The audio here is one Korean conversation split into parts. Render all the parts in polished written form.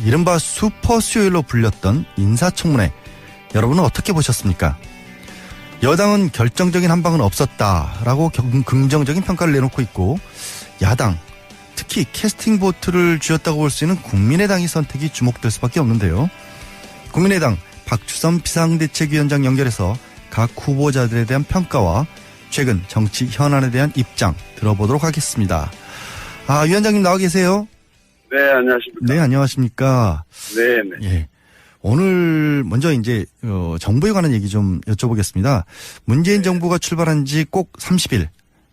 이른바 슈퍼 수요일로 불렸던 인사청문회, 여러분은 어떻게 보셨습니까? 여당은 결정적인 한방은 없었다라고 긍정적인 평가를 내놓고 있고, 야당, 특히 캐스팅 보트를 쥐었다고 볼 수 있는 국민의당의 선택이 주목될 수밖에 없는데요. 국민의당 박주선 비상대책위원장 연결해서 각 후보자들에 대한 평가와 최근 정치 현안에 대한 입장 들어보도록 하겠습니다. 위원장님 나와 계세요? 네, 안녕하십니까. 네, 안녕하십니까. 네, 네. 예. 오늘 먼저 이제 정부에 관한 얘기 좀 여쭤보겠습니다. 문재인 정부가 출발한 지 꼭 30일,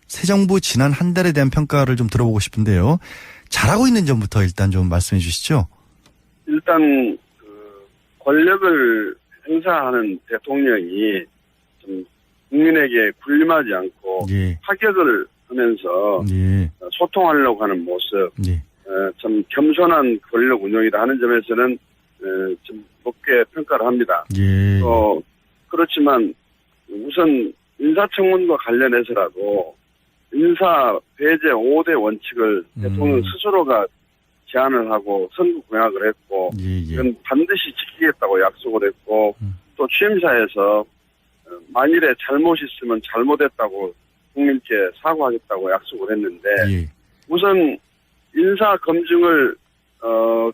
새 정부 지난 한 달에 대한 평가를 좀 들어보고 싶은데요. 잘하고 있는 점부터 일단 좀 말씀해 주시죠. 일단 권력을 행사하는 대통령이 좀 국민에게 군림하지 않고 예. 타격을 하면서 예. 소통하려고 하는 모습, 예. 참 겸손한 권력 운영이다 하는 점에서는 좀 높게 평가를 합니다. 예. 그렇지만 우선 인사청문과 관련해서라도 인사 배제 5대 원칙을 대통령 스스로가 제안을 하고 선거 공약을 했고, 예. 이건 반드시 지키겠다고 약속을 했고, 또 취임사에서 만일에 잘못이 있으면 잘못했다고 국민께 사과하겠다고 약속을 했는데, 예. 우선 인사 검증을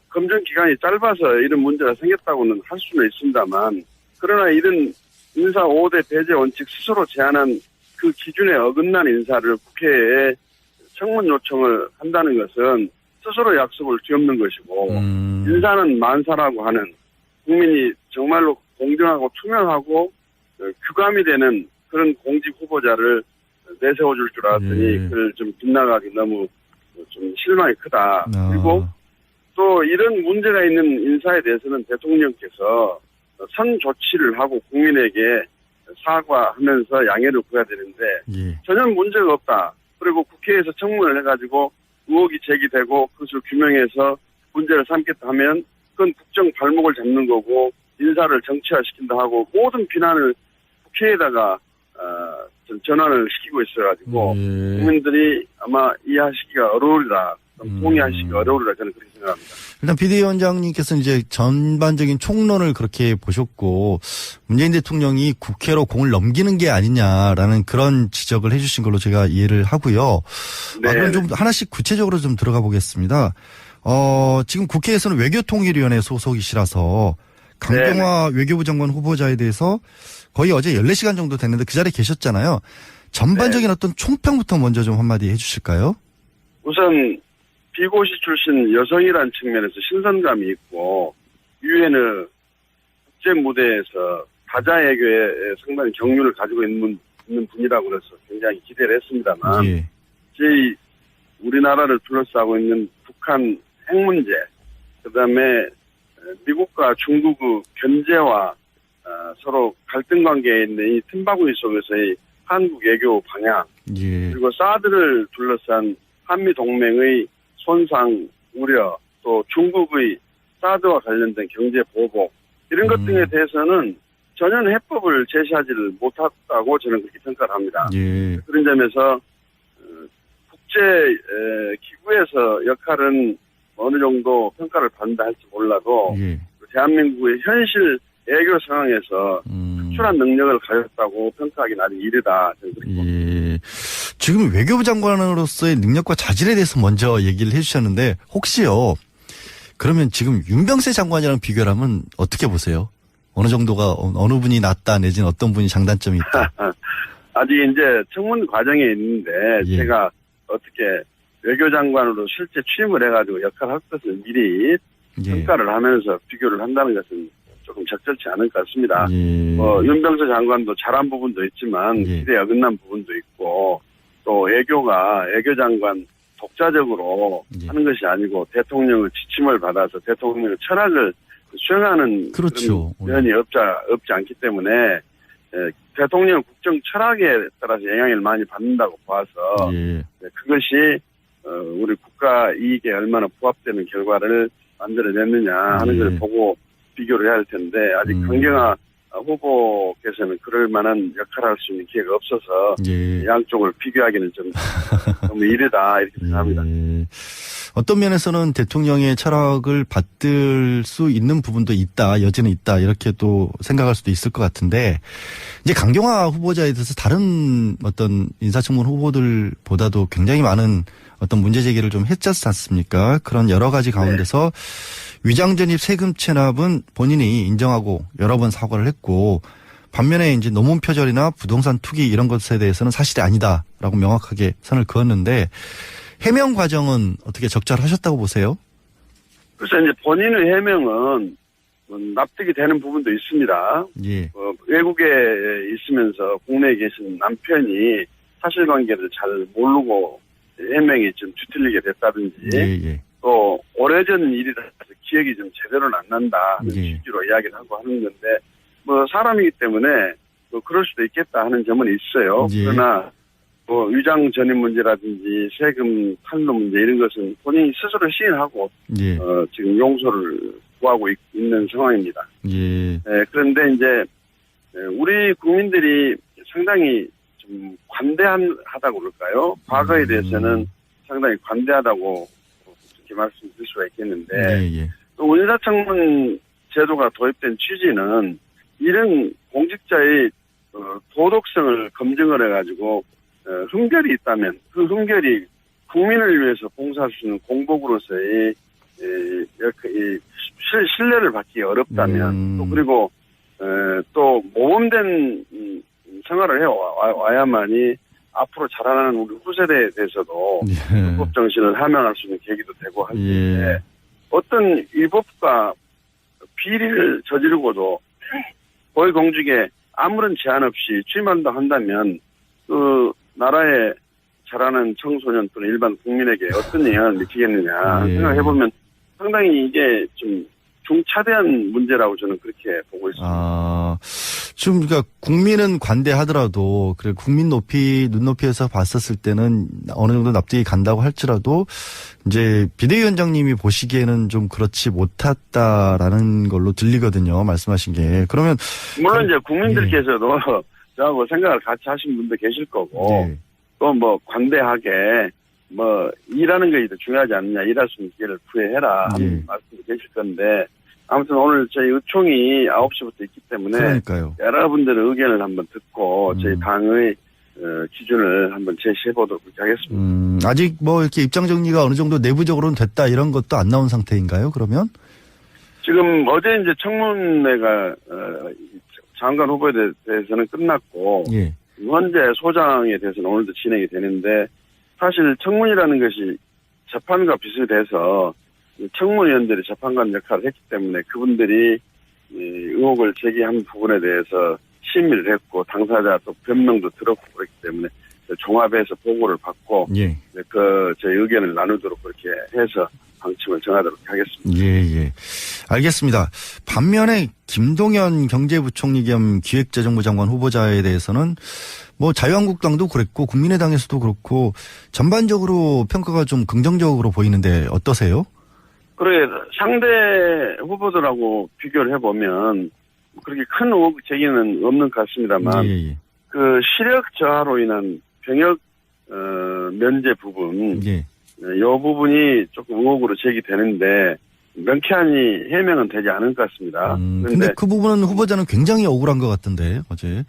검증 기간이 짧아서 이런 문제가 생겼다고는 할 수는 있습니다만, 그러나 이런 인사 5대 배제 원칙 스스로 제안한 그 기준에 어긋난 인사를 국회에 청문 요청을 한다는 것은 스스로 약속을 뒤엎는 것이고, 인사는 만사라고 하는 국민이 정말로 공정하고 투명하고 규감이 되는 그런 공직 후보자를 내세워줄 줄 알았더니 그걸 좀 빗나가기 너무 좀 실망이 크다. 그리고 또 이런 문제가 있는 인사에 대해서는 대통령께서 선 조치를 하고 국민에게 사과하면서 양해를 구해야 되는데 전혀 문제가 없다. 그리고 국회에서 청문을 해가지고 의혹이 제기되고 그것을 규명해서 문제를 삼겠다 하면 그건 국정 발목을 잡는 거고 인사를 정치화시킨다 하고 모든 비난을 국회에다가 전환을 시키고 있어가지고 국민들이 아마 이해하시기가 어려우리라, 동의하시기가 어려우리라 저는 그렇게 생각합니다. 일단 비대위원장님께서는 이제 전반적인 총론을 그렇게 보셨고 문재인 대통령이 국회로 공을 넘기는 게 아니냐라는 그런 지적을 해주신 걸로 제가 이해를 하고요. 네. 그럼 좀 하나씩 구체적으로 좀 들어가 보겠습니다. 지금 국회에서는 외교통일위원회 소속이시라서 강경화 외교부 장관 후보자에 대해서 거의 어제 14시간 정도 됐는데 그 자리에 계셨잖아요. 전반적인 어떤 총평부터 먼저 좀 한마디 해주실까요? 우선 비고시 출신 여성이라는 측면에서 신선감이 있고 유엔의 국제 무대에서 다자애교에 상당히 경륜을 가지고 있는 분이라고 해서 굉장히 기대를 했습니다만 저희 우리나라를 둘러싸고 있는 북한 핵 문제, 그다음에 미국과 중국의 견제와 서로 갈등 관계에 있는 이 틈바구니 속에서의 한국 외교 방향, 그리고 사드를 둘러싼 한미 동맹의 손상 우려, 또 중국의 사드와 관련된 경제 보복 이런 것 등에 대해서는 전혀 해법을 제시하지를 못했다고 저는 그렇게 평가를 합니다. 그런 점에서 국제 기구에서 역할은 어느 정도 평가를 받는다 할지 몰라도 대한민국의 현실 외교 상황에서 특출한 능력을 가졌다고 평가하기는 아직 이르다. 지금 외교부 장관으로서의 능력과 자질에 대해서 먼저 얘기를 해주셨는데 혹시요, 그러면 지금 윤병세 장관이랑 비교를 하면 어떻게 보세요? 어느 정도가, 어느 분이 낫다 내지는 어떤 분이 장단점이 있다? 아직 이제 청문 과정에 있는데 제가 어떻게 외교장관으로 실제 취임을 해가지고 역할을 할 것을 미리 평가를 하면서 비교를 한다는 것은 조금 적절치 않을 것 같습니다. 윤병세 장관도 잘한 부분도 있지만 기대에 어긋난 부분도 있고 또 외교장관 독자적으로 하는 것이 아니고 대통령의 지침을 받아서 대통령의 철학을 수행하는 그런 면이 없지 않기 때문에 대통령 국정 철학에 따라서 영향을 많이 받는다고 봐서 그것이 우리 국가 이익에 얼마나 부합되는 결과를 만들어냈느냐 하는 걸 보고 비교를 해야 할 텐데 아직 강경화 후보께서는 그럴 만한 역할을 할 수 있는 기회가 없어서 양쪽을 비교하기는 좀 너무 이르다 이렇게 생각합니다. 어떤 면에서는 대통령의 철학을 받들 수 있는 부분도 있다, 여지는 있다, 이렇게 또 생각할 수도 있을 것 같은데, 이제 강경화 후보자에 대해서 다른 어떤 인사청문 후보들보다도 굉장히 많은 어떤 문제 제기를 좀 했지 않습니까? 그런 여러 가지 가운데서 위장전입 세금 체납은 본인이 인정하고 여러 번 사과를 했고, 반면에 이제 노문 표절이나 부동산 투기 이런 것에 대해서는 사실이 아니다라고 명확하게 선을 그었는데, 해명 과정은 어떻게 적절하셨다고 보세요? 그래서 이제 본인의 해명은 납득이 되는 부분도 있습니다. 예. 외국에 있으면서 국내에 계신 남편이 사실관계를 잘 모르고 해명이 좀 뒤틀리게 됐다든지, 예. 또 오래전 일이라서 기억이 좀 제대로는 안 난다 하는 예. 취지로 이야기를 하고 하는 건데, 사람이기 때문에 그럴 수도 있겠다 하는 점은 있어요. 예. 그러나 위장 전입 문제라든지 세금 탈루 문제 이런 것은 본인이 스스로 시인하고 예. 지금 용서를 구하고 있는 상황입니다. 예. 그런데 이제 우리 국민들이 상당히 좀 관대하다고 그럴까요? 과거에 대해서는 상당히 관대하다고 그렇게 말씀드릴 수가 있겠는데, 예. 또 인사청문 제도가 도입된 취지는 이런 공직자의 도덕성을 검증을 해가지고 흠결이 있다면 그 흠결이 국민을 위해서 봉사할 수 있는 공복으로서의 신뢰를 받기 어렵다면, 또 그리고 또 모범된 생활을 해와야만이 앞으로 자라나는 우리 후세대에 대해서도 불법 정신을 함양할 수 있는 계기도 되고 할 텐데, 어떤 위법과 비리를 저지르고도 고위공직에 아무런 제한 없이 취임한다 한다면 그 나라에 자라는 청소년 또는 일반 국민에게 어떤 영향을 미치겠느냐 생각해보면 상당히 이게 좀 중차대한 문제라고 저는 그렇게 보고 있습니다. 지금 그러니까 국민은 관대하더라도 그래 국민 눈높이에서 봤었을 때는 어느 정도 납득이 간다고 할지라도 이제 비대위원장님이 보시기에는 좀 그렇지 못했다라는 걸로 들리거든요. 말씀하신 게. 그러면 물론 이제 국민들께서도 저하고 생각을 같이 하신 분도 계실 거고 또 관대하게 일하는 게 더 중요하지 않느냐, 일할 수 있는 기회를 구해해라 하는 말씀도 계실 건데, 아무튼 오늘 저희 의총이 9시부터 있기 때문에 그러니까요. 여러분들의 의견을 한번 듣고 저희 당의 기준을 한번 제시해 보도록 하겠습니다. 아직 이렇게 입장 정리가 어느 정도 내부적으로는 됐다 이런 것도 안 나온 상태인가요? 그러면? 지금 어제 이제 청문회가 장관 후보에 대해서는 끝났고 현재 소장에 대해서는 오늘도 진행이 되는데, 사실 청문이라는 것이 재판과 비슷해서 청문위원들이 재판관 역할을 했기 때문에 그분들이 의혹을 제기한 부분에 대해서 심의를 했고 당사자 또 변명도 들었고 그렇기 때문에 종합해서 보고를 받고 저희 의견을 나누도록 그렇게 해서 방침을 정하도록 하겠습니다. 알겠습니다. 반면에 김동연 경제부총리 겸 기획재정부 장관 후보자에 대해서는 자유한국당도 그랬고 국민의당에서도 그렇고 전반적으로 평가가 좀 긍정적으로 보이는데 어떠세요? 그래, 상대 후보들하고 비교를 해보면 그렇게 큰 의혹 제기는 없는 것 같습니다만 그 시력 저하로 인한 병역 면제 부분 이 부분이 조금 의혹으로 제기되는데 명쾌하니 해명은 되지 않은 것 같습니다. 그런데 그 부분은 후보자는 굉장히 억울한 것 같던데 어제.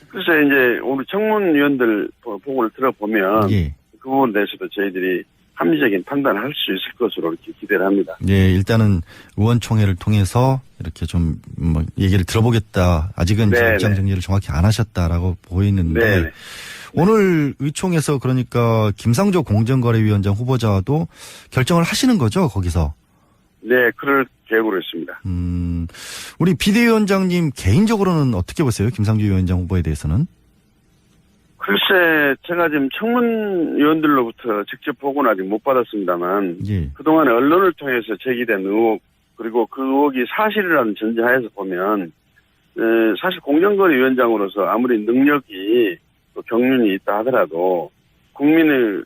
글쎄 이제 우리 청문위원들 보고를 들어보면 그 부분에 대해서도 저희들이 합리적인 판단을 할 수 있을 것으로 이렇게 기대를 합니다. 일단은 의원총회를 통해서 이렇게 좀 얘기를 들어보겠다. 아직은 입장 정리를 정확히 안 하셨다라고 보이는데 오늘 의총에서 그러니까 김상조 공정거래위원장 후보자도 결정을 하시는 거죠, 거기서? 네, 그럴 계획으로 있습니다. 우리 비대위원장님 개인적으로는 어떻게 보세요? 김상조 위원장 후보에 대해서는? 글쎄, 제가 지금 청문위원들로부터 직접 보고는 아직 못 받았습니다만 그동안에 언론을 통해서 제기된 의혹, 그리고 그 의혹이 사실이라는 전제하에서 보면 사실 공정거래위원장으로서 아무리 능력이 또 경륜이 있다 하더라도 국민의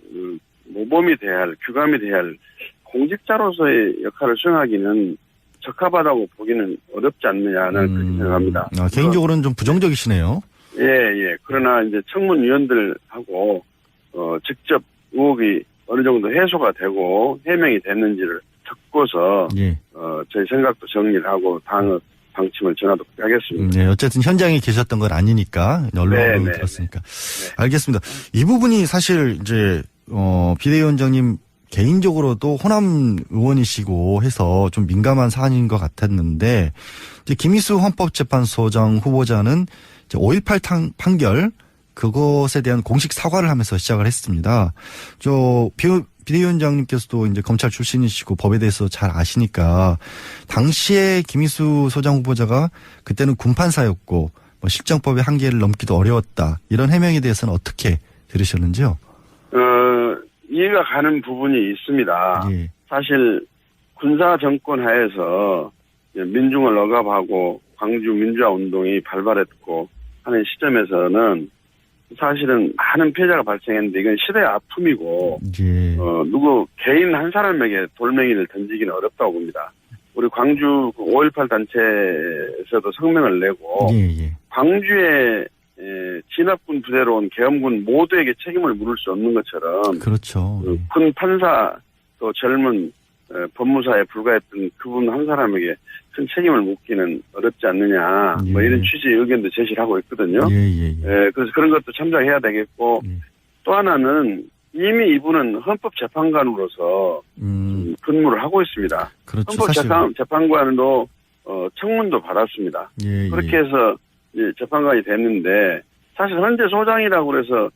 모범이 돼야 할, 규감이 돼야 할 공직자로서의 역할을 수행하기는 적합하다고 보기는 어렵지 않느냐는 그렇게 생각합니다. 개인적으로는 좀 부정적이시네요. 그러나 이제 청문위원들하고 직접 의혹이 어느 정도 해소가 되고 해명이 됐는지를 듣고서 예. 저희 생각도 정리를 하고 다음 방침을 전하도록 하겠습니다. 네, 어쨌든 현장에 계셨던 건 아니니까 언론으로 네, 들었으니까. 네. 알겠습니다. 이 부분이 사실 이제 비대위원장님 개인적으로도 호남 의원이시고 해서 좀 민감한 사안인 것 같았는데 이제 김희수 헌법재판소장 후보자는 이제 5.18 판결 그것에 대한 공식 사과를 하면서 시작을 했습니다. 비대위원장님께서도 이제 검찰 출신이시고 법에 대해서 잘 아시니까 당시에 김희수 소장 후보자가 그때는 군판사였고 뭐 실정법의 한계를 넘기도 어려웠다. 이런 해명에 대해서는 어떻게 들으셨는지요? 이해가 가는 부분이 있습니다. 예. 사실 군사 정권 하에서 민중을 억압하고 광주 민주화 운동이 발발했고 하는 시점에서는 사실은 많은 피해자가 발생했는데 이건 시대의 아픔이고 예. 누구 개인 한 사람에게 돌멩이를 던지기는 어렵다고 봅니다. 우리 광주 5.18 단체에서도 성명을 내고 예. 광주의 진압군 부대로 온 계엄군 모두에게 책임을 물을 수 없는 것처럼 그렇죠. 군 판사 또 젊은 법무사에 불과했던 그분 한 사람에게 큰 책임을 묻기는 어렵지 않느냐 뭐 이런 취지의 의견도 제시를 하고 있거든요. 그래서 그런 것도 참작해야 되겠고 또 하나는 이미 이분은 헌법재판관으로서 근무를 하고 있습니다. 그렇죠. 헌법재판관으로 청문도 받았습니다. 그렇게 해서 이제 재판관이 됐는데 사실 헌재 소장이라고 그래서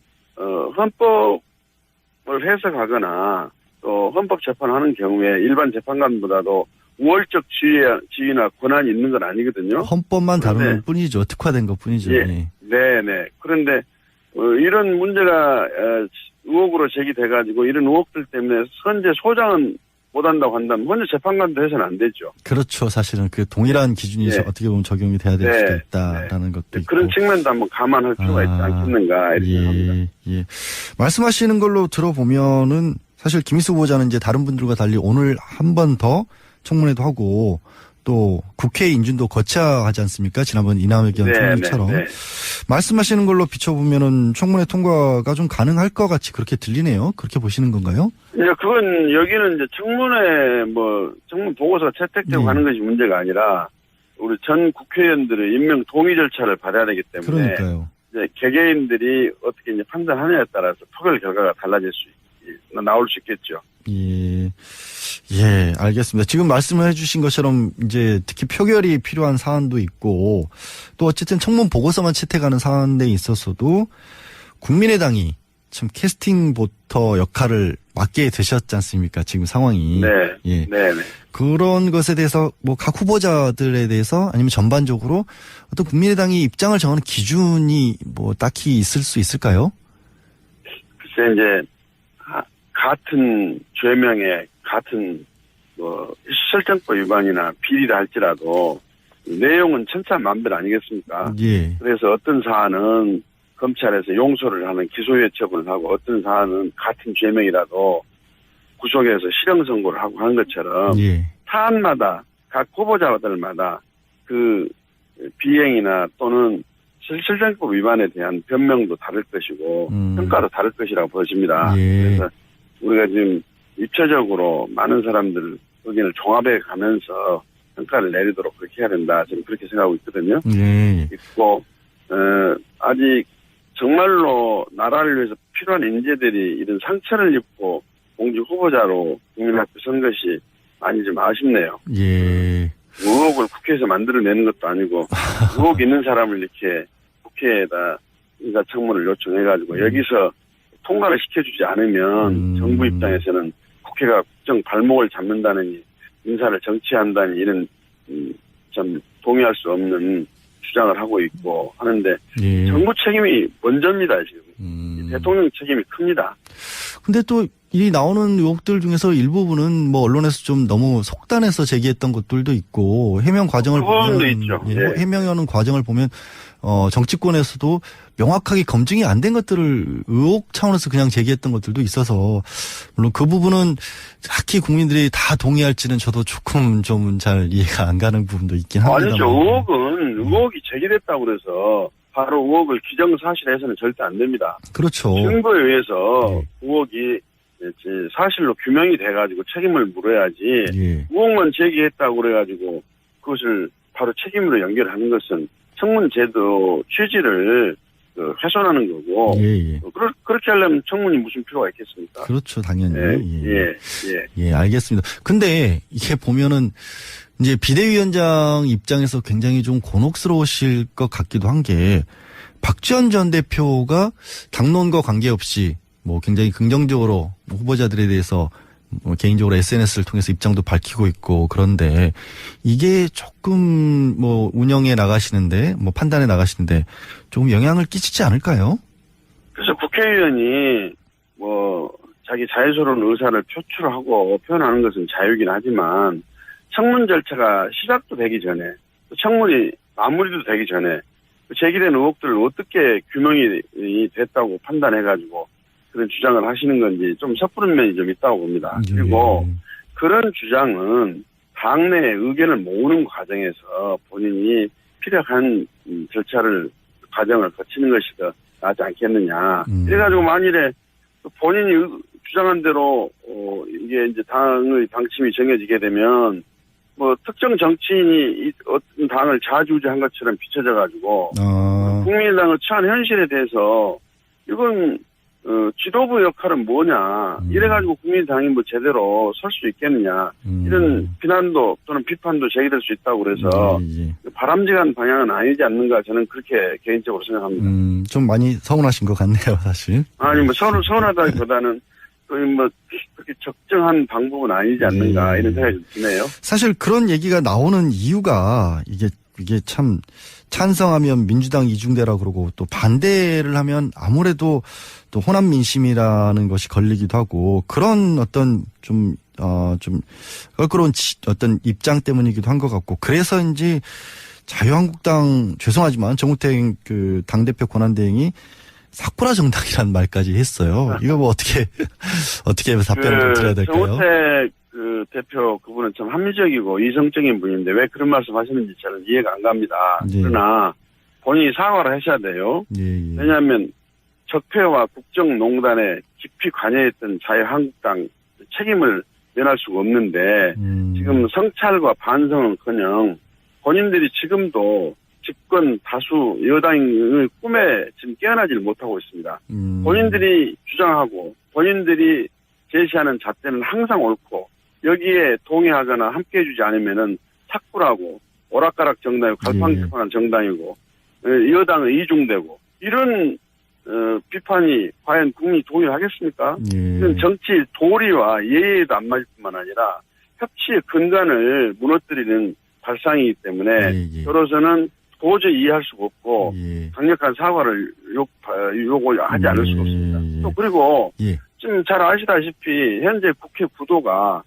헌법을 해석하거나 또 헌법재판하는 경우에 일반 재판관보다도 우월적 지위나 권한이 있는 건 아니거든요. 헌법만 다루는 뿐이죠. 특화된 것 뿐이죠. 네네. 그런데 이런 문제가 의혹으로 제기돼가지고 이런 의혹들 때문에 현재 소장은 못한다고 한다면 현재 재판관도 해서는 안 되죠. 그렇죠. 사실은 그 동일한 기준이 어떻게 보면 적용이 돼야 될 수도 있다라는 것도 있고. 그런 측면도 한번 감안할 필요가 있지 않겠는가 이렇게 생각합니다. 말씀하시는 걸로 들어보면은 사실 김희수 후보자는 이제 다른 분들과 달리 오늘 한 번 더 청문회도 하고 또 국회 인준도 거쳐야 하지 않습니까? 지난번 이낙연 총리처럼. 말씀하시는 걸로 비춰보면은 청문회 통과가 좀 가능할 것 같이 그렇게 들리네요. 그렇게 보시는 건가요? 그건 여기는 이제 청문회 청문 보고서가 채택되고 가는 것이 문제가 아니라 우리 전 국회의원들의 임명 동의 절차를 받아야 되기 때문에 그러니까요. 이제 개개인들이 어떻게 이제 판단하느냐에 따라서 표결 결과가 달라질 나올 수 있겠죠. 알겠습니다. 지금 말씀을 해주신 것처럼 이제 특히 표결이 필요한 사안도 있고 또 어쨌든 청문 보고서만 채택하는 사안에 있어서도 국민의당이 참 캐스팅 보터 역할을 맡게 되셨지 않습니까? 지금 상황이. 그런 것에 대해서 뭐 각 후보자들에 대해서 아니면 전반적으로 어떤 국민의당이 입장을 정하는 기준이 뭐 딱히 있을 수 있을까요? 글쎄 이제 같은 죄명에 같은 실정법 위반이나 비리를 할지라도 내용은 천차만별 아니겠습니까? 그래서 어떤 사안은 검찰에서 용서를 하는 기소유예 처분을 하고 어떤 사안은 같은 죄명이라도 구속해서 실형 선고를 하고 하는 것처럼 사안마다 각 후보자들마다 그 비행이나 또는 실정법 위반에 대한 변명도 다를 것이고 평가도 다를 것이라고 보여집니다. 그래서 우리가 지금 입체적으로 많은 사람들 의견을 종합해 가면서 평가를 내리도록 그렇게 해야 된다. 저는 그렇게 생각하고 있거든요. 있고 아직 정말로 나라를 위해서 필요한 인재들이 이런 상처를 입고 공직 후보자로 국민 앞에 선 것이 많이 좀 아쉽네요. 의혹을 국회에서 만들어내는 것도 아니고 의혹 있는 사람을 이렇게 국회에다 인사청문을 요청해가지고 여기서 통과를 시켜주지 않으면 정부 입장에서는 국회가 국정 발목을 잡는다느니 인사를 정치한다니 이런 참 동의할 수 없는 주장을 하고 있고 하는데 정부 책임이 먼저입니다 지금. 대통령 책임이 큽니다. 근데 또 이 나오는 의혹들 중에서 일부분은 뭐 언론에서 좀 너무 속단해서 제기했던 것들도 있고 해명 과정을 보면 있죠. 해명하는 과정을 보면 정치권에서도 명확하게 검증이 안 된 것들을 의혹 차원에서 그냥 제기했던 것들도 있어서 물론 그 부분은 딱히 국민들이 다 동의할지는 저도 조금 좀 잘 이해가 안 가는 부분도 있긴 합니다. 아니죠. 의혹이 제기됐다고 그래서 바로 의혹을 기정사실해서는 절대 안 됩니다. 그렇죠. 증거에 의해서 의혹이 사실로 규명이 돼가지고 책임을 물어야지 예. 의혹만 제기했다고 그래가지고 그것을 바로 책임으로 연결하는 것은 청문제도 취지를 훼손하는 거고 예, 예. 그렇게 하려면 청문이 무슨 필요가 있겠습니까? 그렇죠, 당연히. 예. 알겠습니다. 근데 이게 보면은 이제 비대위원장 입장에서 굉장히 좀 곤혹스러우실 것 같기도 한 게 박지원 전 대표가 당론과 관계없이 뭐 굉장히 긍정적으로 후보자들에 대해서 뭐 개인적으로 SNS를 통해서 입장도 밝히고 있고 그런데 이게 조금 뭐 운영에 나가시는데 뭐 판단에 나가시는데 조금 영향을 끼치지 않을까요? 그래서 국회의원이 뭐 자기 자유스러운 의사를 표출하고 표현하는 것은 자유이긴 하지만 청문 절차가 시작도 되기 전에 또 청문이 마무리도 되기 전에 제기된 의혹들을 어떻게 규명이 됐다고 판단해가지고 그런 주장을 하시는 건지 좀 섣부른 면이 좀 있다고 봅니다. 그리고 그런 주장은 당내 의견을 모으는 과정에서 본인이 필요한 과정을 거치는 것이 더 낫지 않겠느냐. 그래가지고 만일에 본인이 주장한 대로 이게 이제 당의 방침이 정해지게 되면 뭐 특정 정치인이 어떤 당을 좌지우지한 것처럼 비춰져가지고 국민의당의 처한 현실에 대해서 이건 지도부 역할은 뭐냐 이래가지고 국민의당이 뭐 제대로 설 수 있겠느냐 이런 비난도 또는 비판도 제기될 수 있다고 그래서 바람직한 방향은 아니지 않는가 저는 그렇게 개인적으로 생각합니다. 좀 많이 서운하신 것 같네요, 사실. 아니 뭐 서운하다기보다는 뭐 그렇게 적정한 방법은 아니지 않는가 이런 생각이 좀 드네요. 사실 그런 얘기가 나오는 이유가 이게 참 찬성하면 민주당 이중대라 그러고 또 반대를 하면 아무래도 또 호남 민심이라는 것이 걸리기도 하고 그런 어떤 좀 껄끄러운 어떤 입장 때문이기도 한 것 같고 그래서인지 자유한국당 죄송하지만 정우택 그 당대표 권한대행이 사쿠라 정당이라는 말까지 했어요. 이거 뭐 어떻게 답변을 좀 드려야 될까요? 정우택 그 대표 그분은 참 합리적이고 이성적인 분인데 왜 그런 말씀 하시는지 저는 이해가 안 갑니다. 그러나 본인이 사과를 하셔야 돼요. 왜냐하면 적폐와 국정농단에 깊이 관여했던 자유한국당 책임을 면할 수가 없는데 지금 성찰과 반성은커녕 본인들이 지금도 집권 다수 여당의 꿈에 지금 깨어나지를 못하고 있습니다. 본인들이 주장하고 본인들이 제시하는 잣대는 항상 옳고 여기에 동의하거나 함께해 주지 않으면은 삭구라고 오락가락 정당이고 갈팡질팡한 정당이고 여당은 이중되고 이런 비판이 과연 국민이 동의를 하겠습니까? 이런 정치 도리와 예의에도 안 맞을 뿐만 아니라 협치의 근간을 무너뜨리는 발상이기 때문에 저로서는 도저히 이해할 수가 없고 강력한 사과를 요구하지 않을 수가 없습니다. 또 그리고 지금 잘 아시다시피 현재 국회 구도가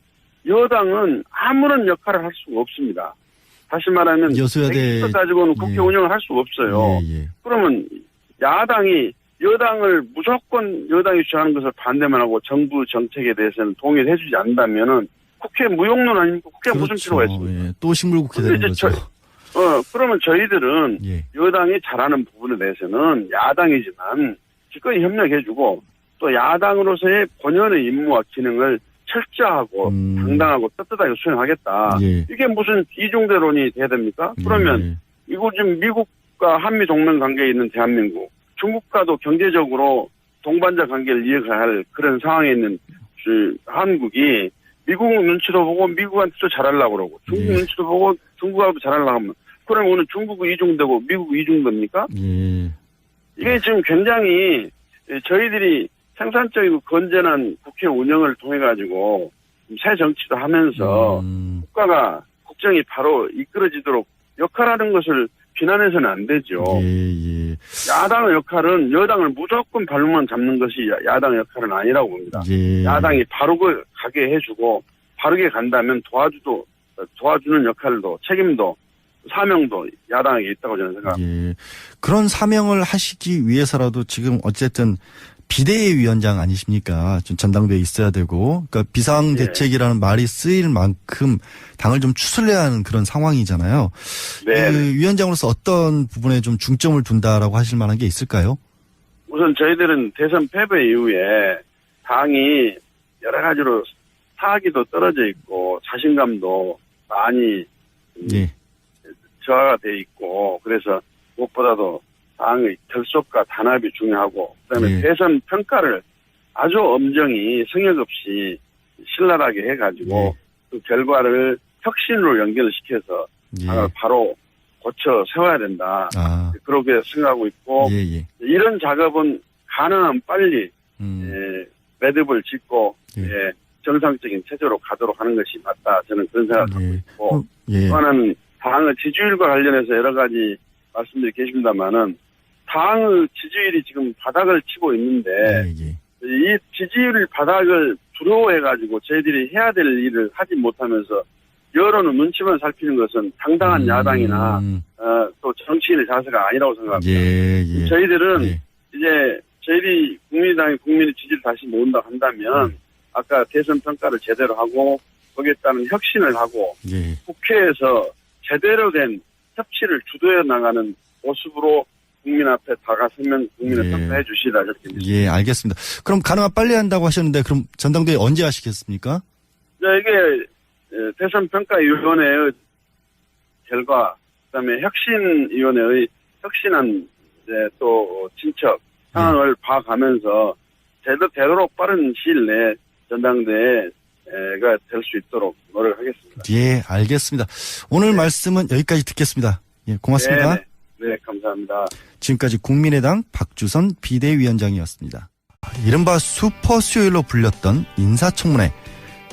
여당은 아무런 역할을 할 수가 없습니다. 다시 말하면 여소야대 가지고는 국회 운영을 할 수가 없어요. 그러면 야당이 여당을 무조건 여당이 주장하는 것을 반대만 하고 정부 정책에 대해서는 동의를 해주지 않는다면은 국회 무용론 아닙니까? 국회 무슨 필요가 있습니까? 또 식물국회 되는 거죠. 그러면 저희들은 여당이 잘하는 부분에 대해서는 야당이지만 기꺼이 협력해주고 또 야당으로서의 본연의 임무와 기능을 철저하고 당당하고 떳떳하게 수행하겠다. 이게 무슨 이중대론이 돼야 됩니까? 그러면 이거 지금 미국과 한미 동맹 관계에 있는 대한민국, 중국과도 경제적으로 동반자 관계를 이어갈 그런 상황에 있는 한국이 미국 눈치도 보고 미국한테도 잘하려고 그러고 중국 눈치도 보고 중국하고도 잘하려고 하면 그럼 오늘 중국이 이중되고 미국이 이중됩니까? 이게 지금 굉장히 저희들이 생산적이고 건전한 국회 운영을 통해 가지고 새 정치도 하면서 국정이 바로 이끌어지도록 역할하는 것을 비난해서는 안 되죠. 야당의 역할은 여당을 무조건 발목만 잡는 것이 야당의 역할은 아니라고 봅니다. 야당이 바르게 가게 해주고 바르게 간다면 도와주는 역할도 책임도 사명도 야당에게 있다고 저는 생각합니다. 그런 사명을 하시기 위해서라도 지금 어쨌든 비대위원장 아니십니까? 좀 전당대회에 있어야 되고, 그러니까 비상대책이라는 말이 쓰일 만큼 당을 좀 추슬려야 하는 그런 상황이잖아요. 그 위원장으로서 어떤 부분에 좀 중점을 둔다라고 하실 만한 게 있을까요? 우선 저희들은 대선 패배 이후에 당이 여러 가지로 사기도 떨어져 있고 자신감도 많이 예. 저하가 돼 있고 그래서 무엇보다도 당의 결속과 단합이 중요하고 그다음에 예. 대선 평가를 아주 엄정히 성역 없이 신랄하게 해가지고 예. 그 결과를 혁신으로 연결시켜서 예. 바로 고쳐 세워야 된다. 아. 그렇게 생각하고 있고 예, 예. 이런 작업은 가능한 빨리 매듭을 짓고 예. 정상적인 체제로 가도록 하는 것이 맞다. 저는 그런 생각을 하고 예. 있고 예. 또 하나는 당의 지지율과 관련해서 여러 가지 말씀들이 계십니다만은 당의 지지율이 지금 바닥을 치고 있는데 예, 예. 이 지지율 바닥을 두려워해가지고 저희들이 해야 될 일을 하지 못하면서 여론의 눈치만 살피는 것은 당당한 야당이나 또 정치인의 자세가 아니라고 생각합니다. 예, 예. 저희들은 예. 이제 저희들이 국민의당이 국민의 지지를 다시 모은다 한다면 아까 대선 평가를 제대로 하고 거기에 따른 혁신을 하고 예. 국회에서 제대로 된 협치를 주도해 나가는 모습으로 국민 앞에 다가서면 국민을 예. 평가해 주시라 이렇게 믿습니다. 예, 알겠습니다. 그럼 가능한 빨리 한다고 하셨는데 그럼 전당대회 언제 하시겠습니까? 이게 대선 평가위원회의 결과, 그다음에 혁신위원회의 혁신안 또 진척 상황을 봐가면서 되도록 빠른 시일 내에 전당대회가 될 수 있도록 노력하겠습니다. 예, 알겠습니다. 오늘 말씀은 여기까지 듣겠습니다. 예, 고맙습니다. 네, 감사합니다. 지금까지 국민의당 박주선 비대위원장이었습니다. 이른바 슈퍼 수요일로 불렸던 인사청문회,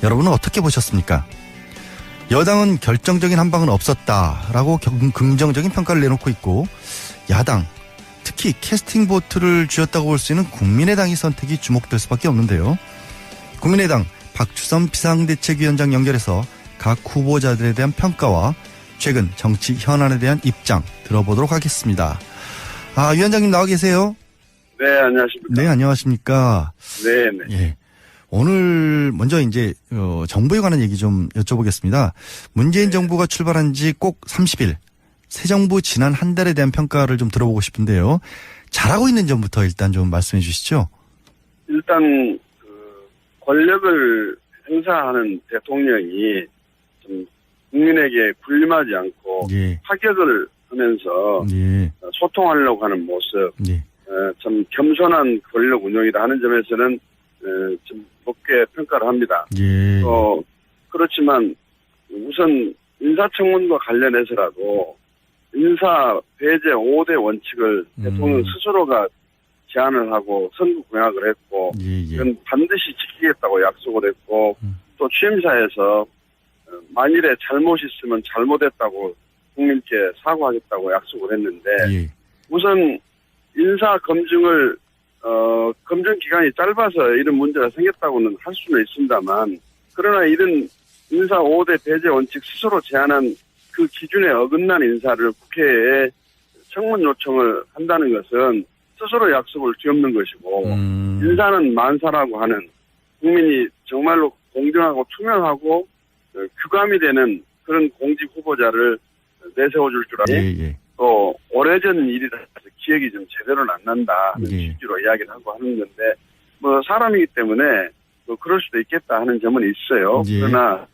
여러분은 어떻게 보셨습니까? 여당은 결정적인 한방은 없었다라고 긍정적인 평가를 내놓고 있고, 야당, 특히 캐스팅 보트를 쥐었다고 볼 수 있는 국민의당의 선택이 주목될 수밖에 없는데요. 국민의당 박주선 비상대책위원장 연결해서 각 후보자들에 대한 평가와 최근 정치 현안에 대한 입장 들어보도록 하겠습니다. 위원장님 나와 계세요? 네, 안녕하십니까. 네, 안녕하십니까. 네. 예. 오늘 먼저 이제 정부에 관한 얘기 좀 여쭤보겠습니다. 문재인 정부가 출발한 지 꼭 30일, 새 정부 지난 한 달에 대한 평가를 좀 들어보고 싶은데요. 잘하고 있는 점부터 일단 좀 말씀해 주시죠. 일단 권력을 행사하는 대통령이 좀 국민에게 군림하지 않고 예. 타격을 하면서 예. 소통하려고 하는 모습, 예. 좀 겸손한 권력 운영이다 하는 점에서는 좀 높게 평가를 합니다. 예. 그렇지만 우선 인사청문과 관련해서라도 인사 배제 5대 원칙을 대통령 스스로가 제안을 하고 선거 공약을 했고 예. 예. 이건 반드시 지키겠다고 약속을 했고 또 취임사에서 만일에 잘못 있으면 잘못했다고 국민께 사과하겠다고 약속을 했는데 예. 우선 인사 검증을 검증 기간이 짧아서 이런 문제가 생겼다고는 할 수는 있습니다만 그러나 이런 인사 5대 배제 원칙 스스로 제안한 그 기준에 어긋난 인사를 국회에 청문 요청을 한다는 것은 스스로 약속을 뒤엎는 것이고 인사는 만사라고 하는 국민이 정말로 공정하고 투명하고 규감이 되는 그런 공직 후보자를 내세워줄 줄 알고 예. 또 오래전 일이라서 기억이 좀 제대로는 안 난다 하는 예. 취지로 이야기를 하고 하는 건데 사람이기 때문에 그럴 수도 있겠다 하는 점은 있어요. 예. 그러나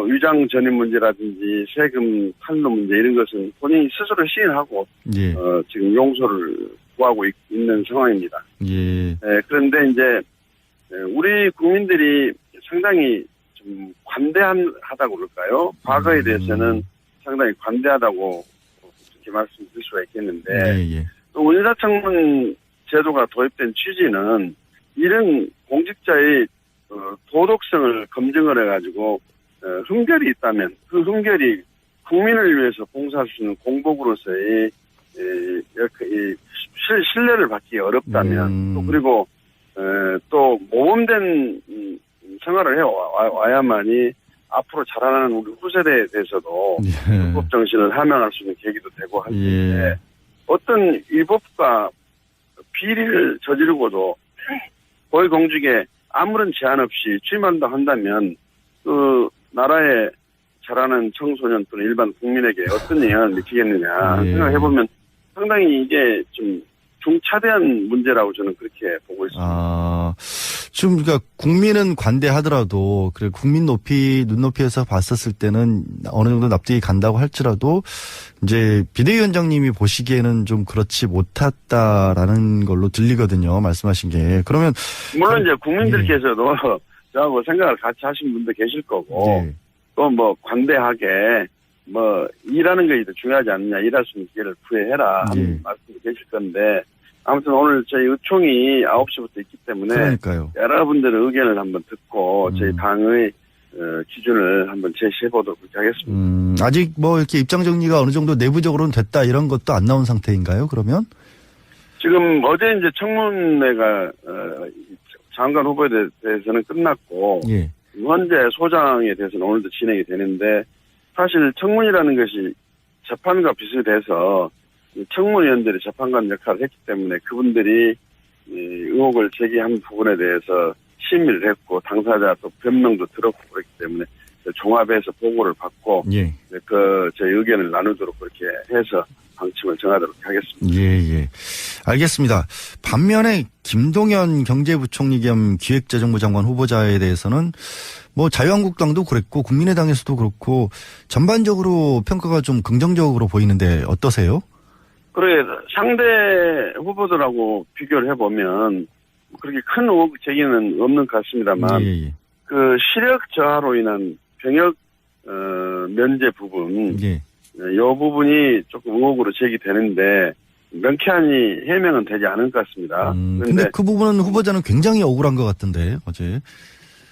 위장 전입 문제라든지 세금 탈루 문제 이런 것은 본인이 스스로 시인하고 예. 지금 용서를 구하고 있는 상황입니다. 예. 그런데 이제 우리 국민들이 상당히 좀 관대하다고 그럴까요? 과거에 대해서는 상당히 관대하다고 이렇게 말씀드릴 수가 있겠는데 예. 또 인사청문 제도가 도입된 취지는 이런 공직자의 도덕성을 검증을 해가지고 흠결이 있다면 그 흠결이 국민을 위해서 봉사할 수 있는 공복으로서의 신뢰를 받기 어렵다면 또 그리고 또 모범된 생활을 해와야만이 앞으로 자라나는 우리 후세대에 대해서도 불법 정신을 함양할 수 있는 계기도 되고 할 텐데 어떤 위법과 비리를 저지르고도 고위공직에 아무런 제한 없이 취임한다 한다면 그 나라에 자라는 청소년 또는 일반 국민에게 어떤 영향을 미치겠느냐 생각해보면 상당히 이게 좀 중차대한 문제라고 저는 그렇게 보고 있습니다. 지금 그러니까 국민은 관대하더라도 그래 국민 눈높이에서 봤었을 때는 어느 정도 납득이 간다고 할지라도 이제 비대위원장님이 보시기에는 좀 그렇지 못했다라는 걸로 들리거든요. 말씀하신 게. 그러면 물론 이제 국민들께서도 저하고 생각을 같이 하신 분도 계실 거고 예. 또 뭐 관대하게 뭐 일하는 것이 더 중요하지 않느냐, 일할 수 있는 기회를 구해해라 하는 말씀도 계실 건데 아무튼 오늘 저희 의총이 9시부터 있기 때문에 그러니까요. 여러분들의 의견을 한번 듣고 저희 당의 기준을 한번 제시해 보도록 하겠습니다. 아직 뭐 이렇게 입장 정리가 어느 정도 내부적으로는 됐다 이런 것도 안 나온 상태인가요? 그러면? 지금 어제 이제 청문회가 장관 후보에 대해서는 끝났고 예. 현재 소장에 대해서는 오늘도 진행이 되는데 사실 청문이라는 것이 재판과 비슷해서 청문위원들이 재판관 역할을 했기 때문에 그분들이 의혹을 제기한 부분에 대해서 심의를 했고 당사자 또 변명도 들었고 그렇기 때문에 종합해서 보고를 받고 예. 저희 의견을 나누도록 그렇게 해서 방침을 정하도록 하겠습니다. 예. 알겠습니다. 반면에 김동연 경제부총리 겸 기획재정부 장관 후보자에 대해서는 뭐 자유한국당도 그랬고 국민의당에서도 그렇고 전반적으로 평가가 좀 긍정적으로 보이는데 어떠세요? 그래 상대 후보들하고 비교를 해보면 그렇게 큰 의혹 제기는 없는 것 같습니다만 예. 그 시력 저하로 인한 병역 면제 부분 예. 이 부분이 조금 의혹으로 제기되는데 명쾌하니 해명은 되지 않은 것 같습니다. 근데 그 부분은 후보자는 굉장히 억울한 것 같던데 어제.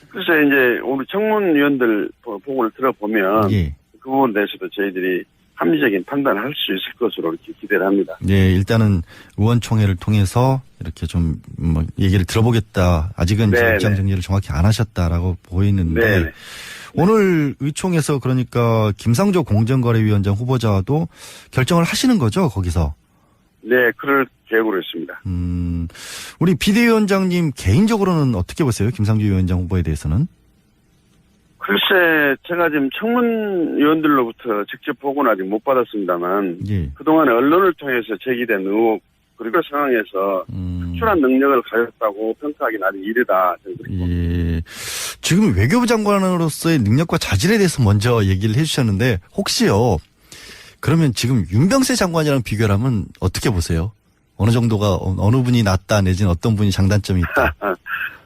글쎄 이제 우리 청문위원들 보고를 들어보면 예. 그 부분에 대해서도 저희들이 합리적인 판단을 할 수 있을 것으로 이렇게 기대를 합니다. 네, 일단은 의원총회를 통해서 이렇게 좀 뭐 얘기를 들어보겠다. 아직은 입장 정리를 정확히 안 하셨다라고 보이는데 네네. 오늘 의총에서 그러니까 김상조 공정거래위원장 후보자도 결정을 하시는 거죠, 거기서? 네, 그럴 계획으로 있습니다. 우리 비대위원장님 개인적으로는 어떻게 보세요? 김상조 위원장 후보에 대해서는? 글쎄, 제가 지금 청문위원들로부터 직접 보고는 아직 못 받았습니다만, 예. 그동안에 언론을 통해서 제기된 의혹, 그리고 상황에서 특출한 능력을 가졌다고 평가하기는 아직 이르다. 예. 지금 외교부 장관으로서의 능력과 자질에 대해서 먼저 얘기를 해주셨는데, 혹시요, 그러면 지금 윤병세 장관이랑 비교를 하면 어떻게 보세요? 어느 정도가, 어느 분이 낫다, 내지는 어떤 분이 장단점이 있다?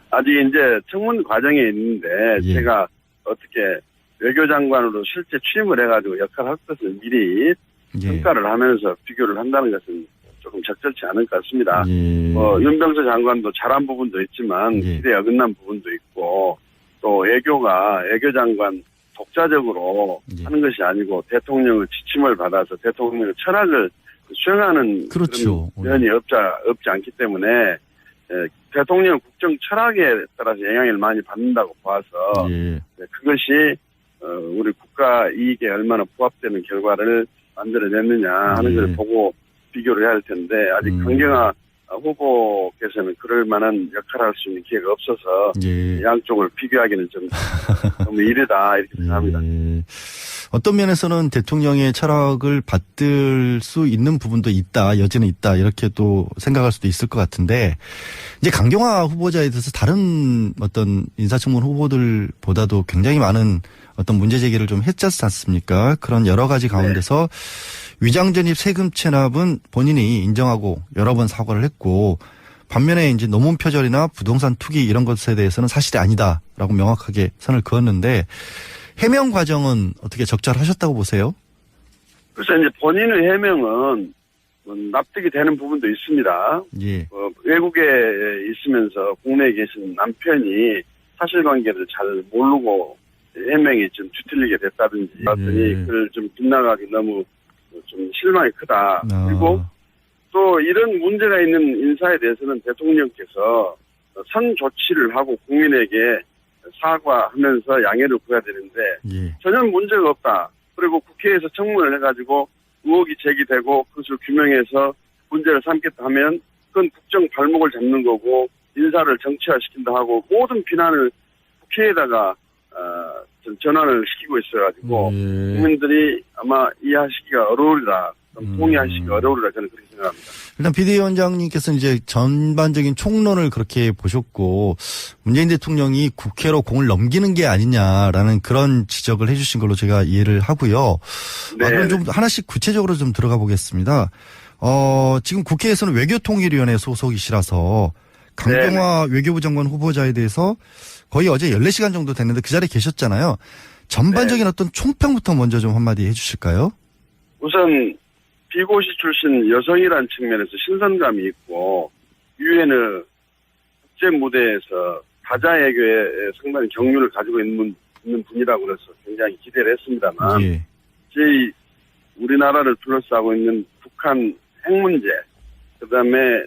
아직 이제 청문 과정에 있는데, 예. 제가 어떻게 외교장관으로 실제 취임을 해가지고 역할을 할 것을 미리 평가를 하면서 비교를 한다는 것은 조금 적절치 않을 것 같습니다. 예. 윤병세 장관도 잘한 부분도 있지만 기대에 어긋난 부분도 있고 또 외교장관 독자적으로 하는 것이 아니고 대통령의 지침을 받아서 대통령의 철학을 수행하는 그렇죠. 그런 면이 없지 않기 때문에 대통령 국정 철학에 따라서 영향을 많이 받는다고 봐서 그것이 우리 국가 이익에 얼마나 부합되는 결과를 만들어냈느냐 하는 걸 보고 비교를 해야 할 텐데 아직 강경화 후보께서는 그럴 만한 역할을 할 수 있는 기회가 없어서 양쪽을 비교하기는 좀 너무 이르다 이렇게 생각합니다. 어떤 면에서는 대통령의 철학을 받들 수 있는 부분도 있다, 여지는 있다 이렇게 또 생각할 수도 있을 것 같은데 이제 강경화 후보자에 대해서 다른 어떤 인사청문 후보들보다도 굉장히 많은 어떤 문제 제기를 좀 했지 않습니까? 그런 여러 가지 가운데서 위장전입 세금 체납은 본인이 인정하고 여러 번 사과를 했고 반면에 이제 노문 표절이나 부동산 투기 이런 것에 대해서는 사실이 아니다라고 명확하게 선을 그었는데 해명 과정은 어떻게 적절하셨다고 보세요? 그래서 이제 본인의 해명은 납득이 되는 부분도 있습니다. 예. 외국에 있으면서 국내에 계신 남편이 사실관계를 잘 모르고 해명이 좀 뒤틀리게 됐다든지 봤더니 그걸 좀 빗나가기 너무 좀 실망이 크다. 그리고 또 이런 문제가 있는 인사에 대해서는 대통령께서 선 조치를 하고 국민에게 사과하면서 양해를 구해야 되는데 전혀 문제가 없다. 그리고 국회에서 청문을 해가지고 의혹이 제기되고 그것을 규명해서 문제를 삼겠다 하면 그건 국정 발목을 잡는 거고 인사를 정치화시킨다 하고 모든 비난을 국회에다가 전환을 시키고 있어가지고 국민들이 아마 이해하시기가 어려우리라 좀 동의하시기 어려우리라 저는 그렇게 생각합니다. 일단 비대위원장님께서는 이제 전반적인 총론을 그렇게 보셨고 문재인 대통령이 국회로 공을 넘기는 게 아니냐라는 그런 지적을 해주신 걸로 제가 이해를 하고요. 네. 그럼 좀 하나씩 구체적으로 좀 들어가 보겠습니다. 지금 국회에서는 외교통일위원회 소속이시라서 강경화 외교부 장관 후보자에 대해서 거의 어제 14시간 정도 됐는데 그 자리에 계셨잖아요. 전반적인 어떤 총평부터 먼저 좀 한마디 해주실까요? 우선 비고시 출신 여성이라는 측면에서 신선감이 있고 유엔의 국제 무대에서 다자애교에 상당히 경륜을 가지고 있는 분이라고 해서 굉장히 기대를 했습니다만 예. 저희 우리나라를 둘러싸고 있는 북한 핵 문제, 그다음에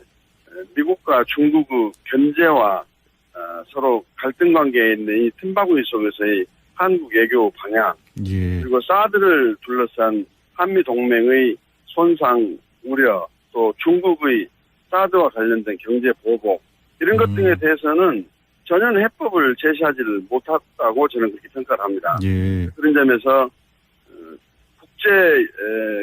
미국과 중국의 견제와 서로 갈등 관계에 있는 이 틈바구니 속에서의 한국 외교 방향, 예. 그리고 사드를 둘러싼 한미 동맹의 손상 우려, 또 중국의 사드와 관련된 경제 보복 이런 것 등에 대해서는 전혀 해법을 제시하지를 못했다고 저는 그렇게 평가를 합니다. 예. 그런 점에서 국제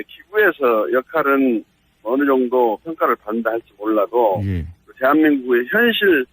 기구에서 역할은 어느 정도 평가를 받는다 할지 몰라도 예. 대한민국의 현실